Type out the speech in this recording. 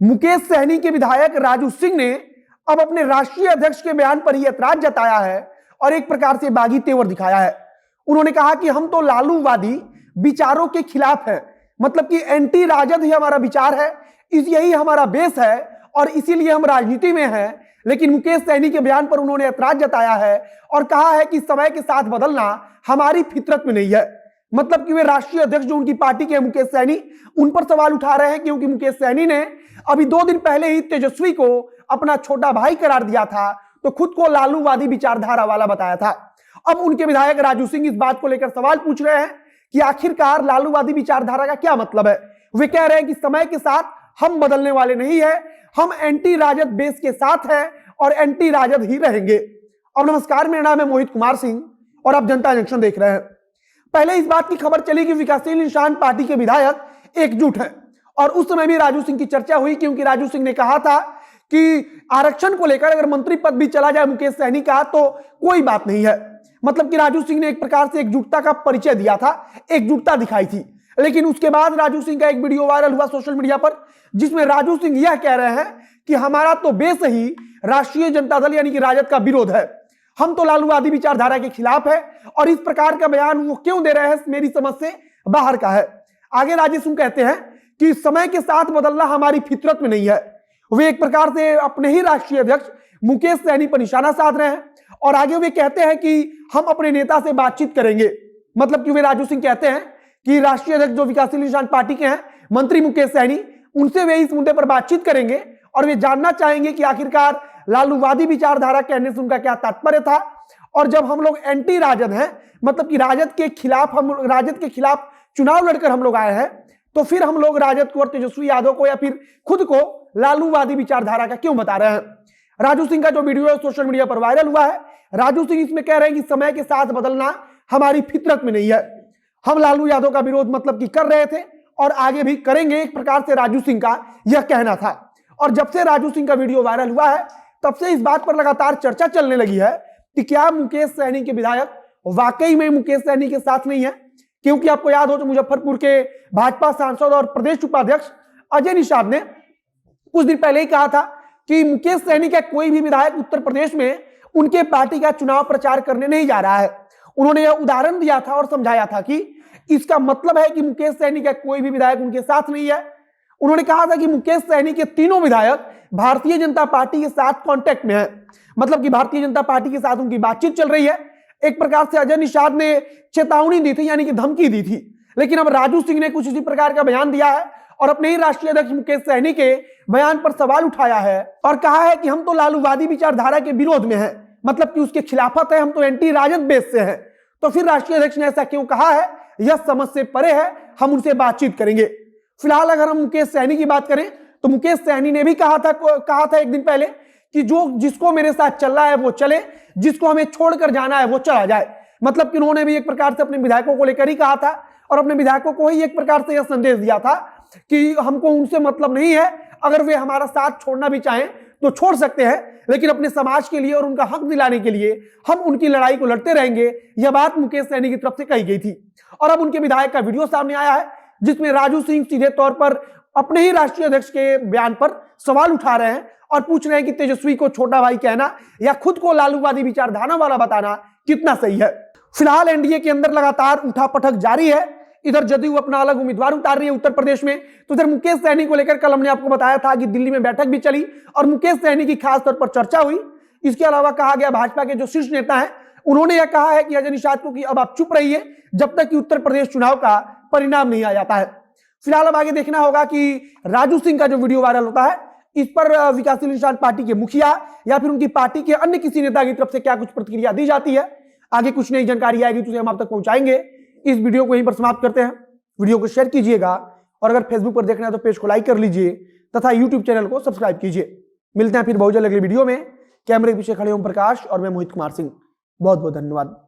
मुकेश सहनी के विधायक राजू सिंह ने अब अपने राष्ट्रीय अध्यक्ष के बयान पर ही ऐतराज जताया है और एक प्रकार से बागी तेवर दिखाया है। उन्होंने कहा कि हम तो लालूवादी विचारों के खिलाफ है, मतलब कि एंटी राजद ही हमारा विचार है, यही हमारा बेस है और इसीलिए हम राजनीति में हैं। लेकिन मुकेश सहनी के बयान पर उन्होंने ऐतराज जताया है और कहा है कि समय के साथ बदलना हमारी फितरत में नहीं है। मतलब कि वे राष्ट्रीय अध्यक्ष जो उनकी पार्टी के मुकेश सहनी, उन पर सवाल उठा रहे हैं क्योंकि मुकेश सहनी ने अभी 2 दिन पहले ही तेजस्वी को अपना छोटा भाई करार दिया था, तो खुद को लालूवादी विचारधारा वाला बताया था। अब उनके विधायक राजू सिंह इस बात को लेकर सवाल पूछ रहे हैं कि आखिरकार लालूवादी विचारधारा का क्या मतलब है। वे कह रहे हैं कि समय के साथ हम बदलने वाले नहीं है, हम एंटी राजद बेस के साथ हैं और एंटी राजद ही रहेंगे। और नमस्कार, मेरा नाम है मोहित कुमार सिंह और आप जनता जंक्शन देख रहे हैं। पहले इस बात की खबर चली कि विकासशील इंसान पार्टी के विधायक एकजुट हैं और उस समय भी राजू सिंह की चर्चा हुई क्योंकि राजू सिंह ने कहा था कि आरक्षण को लेकर अगर मंत्री पद भी चला जाए मुकेश सहनी का तो कोई बात नहीं है। मतलब कि राजू सिंह ने एक प्रकार से एकजुटता का परिचय दिया था, एकजुटता दिखाई थी। लेकिन उसके बाद राजू सिंह का एक वीडियो वायरल हुआ सोशल मीडिया पर जिसमें राजू सिंह यह कह रहे हैं कि हमारा तो बेस ही राष्ट्रीय जनता दल यानी कि राजद का विरोध है, हम तो लालूवादी विचारधारा के खिलाफ है और इस प्रकार का बयान वो क्यों दे रहे हैं मेरी समझ से बाहर का है। आगे राजू सिंह कहते हैं कि समय के साथ बदलना हमारी फितरत में नहीं है। वे एक प्रकार से अपने ही राष्ट्रीय अध्यक्ष मुकेश सहनी पर निशाना साध रहे हैं और आगे वे कहते हैं कि हम अपने नेता से बातचीत करेंगे। मतलब कि वे राजू सिंह कहते हैं कि राष्ट्रीय अध्यक्ष जो विकासशील इंसान पार्टी के हैं मंत्री मुकेश सहनी, उनसे वे इस मुद्दे पर बातचीत करेंगे और वे जानना चाहेंगे कि आखिरकार लालूवादी विचारधारा कहने से उनका क्या तात्पर्य था। और जब हम लोग एंटी राजद हैं, मतलब कि राजद के खिलाफ चुनाव लड़कर हम लोग आए हैं, तो फिर हम लोग राजद को और तेजस्वी यादव को या फिर खुद को लालूवादी विचारधारा का क्यों बता रहे हैं। राजू सिंह का जो वीडियो सोशल मीडिया पर वायरल हुआ है, राजू सिंह इसमें कह रहे हैं कि समय के साथ बदलना हमारी फितरत में नहीं है, हम लालू यादव का विरोध मतलब कि कर रहे थे और आगे भी करेंगे, एक प्रकार से राजू सिंह का यह कहना था। और जब से राजू सिंह का वीडियो वायरल हुआ है तब से इस बात पर लगातार चर्चा चलने लगी है कि क्या मुकेश सहनी के विधायक वाकई में मुकेश सहनी के साथ नहीं है। क्योंकि आपको याद हो तो मुजफ्फरपुर के भाजपा सांसद और प्रदेश उपाध्यक्ष अजय निषाद ने कुछ दिन पहले ही कहा था कि मुकेश सहनी का कोई भी विधायक उत्तर प्रदेश में उनके पार्टी का चुनाव प्रचार करने नहीं जा रहा है। उन्होंने यह उदाहरण दिया था और समझाया था कि इसका मतलब है कि मुकेश सहनी का कोई भी विधायक उनके साथ नहीं है। उन्होंने कहा था कि मुकेश सहनी के तीनों विधायक भारतीय जनता पार्टी के साथ कांटेक्ट में है, मतलब कि भारतीय जनता पार्टी के साथ उनकी बातचीत चल रही है। एक प्रकार से अजय निषाद ने चेतावनी दी थी, यानी कि धमकी दी थी। लेकिन अब राजू सिंह ने कुछ इसी प्रकार का बयान दिया है और अपने ही राष्ट्रीय अध्यक्ष मुकेश सहनी के बयान पर सवाल उठाया है और कहा है कि हम तो लालूवादी विचारधारा के विरोध में हैं, मतलब कि उसके खिलाफत है, हम तो एंटी राजद बेस से हैं। तो फिर राष्ट्रीय अध्यक्ष ने ऐसा क्यों कहा है, यह समझ से परे है, हम उनसे बातचीत करेंगे। फिलहाल अगर हम मुकेश सहनी की बात करें तो मुकेश सहनी ने भी कहा था एक दिन पहले कि जिसको मेरे साथ चल रहा है वो चले, जिसको हमें छोड़कर जाना है वो चला जाए। मतलब कि उन्होंने भी एक प्रकार से अपने विधायकों को लेकर ही कहा था और अपने विधायकों को ही एक प्रकार से यह संदेश दिया था कि हमको उनसे मतलब नहीं है, अगर वे हमारा साथ छोड़ना भी चाहें तो छोड़ सकते हैं, लेकिन अपने समाज के लिए और उनका हक दिलाने के लिए हम उनकी लड़ाई को लड़ते रहेंगे। यह बात मुकेश सहनी की तरफ से कही गई थी और अब उनके विधायक का वीडियो सामने आया है जिसमें राजू सिंह सीधे तौर पर अपने ही राष्ट्रीय अध्यक्ष के बयान पर सवाल उठा रहे हैं और पूछ रहे हैं कि तेजस्वी को छोटा भाई कहना या खुद को लालूवादी विचारधारा वाला बताना कितना सही है। फिलहाल एनडीए के अंदर लगातार उठापटक जारी है। इधर जदयू अपना अलग उम्मीदवार उतार रही है उत्तर प्रदेश में, तो इधर मुकेश सहनी को लेकर कल हमने आपको बताया था कि दिल्ली में बैठक भी चली और मुकेश सहनी की खास तौर पर चर्चा हुई। इसके अलावा कहा गया भाजपा के जो शीर्ष नेता हैं उन्होंने यह कहा है कि अजय निषाद को कि अब आप चुप रहिए जब तक कि उत्तर प्रदेश चुनाव का परिणाम नहीं आ जाता है। फिलहाल अब आगे देखना होगा कि राजू सिंह का जो वीडियो वायरल होता है इस पर विकासशील इंसान पार्टी के मुखिया या फिर उनकी पार्टी के अन्य किसी नेता की तरफ से क्या कुछ प्रतिक्रिया दी जाती है। आगे कुछ नई जानकारी आएगी तो उसे हम आप तक पहुंचाएंगे। इस वीडियो को यहीं पर समाप्त करते हैं। वीडियो को शेयर कीजिएगा और अगर फेसबुक पर देखना है तो पेज को लाइक कर लीजिए तथा यूट्यूब चैनल को सब्सक्राइब कीजिए। मिलते हैं फिर बहुत जल्द अगले वीडियो में। कैमरे के पीछे खड़े ओम प्रकाश और मैं मोहित कुमार सिंह। बहुत बहुत धन्यवाद।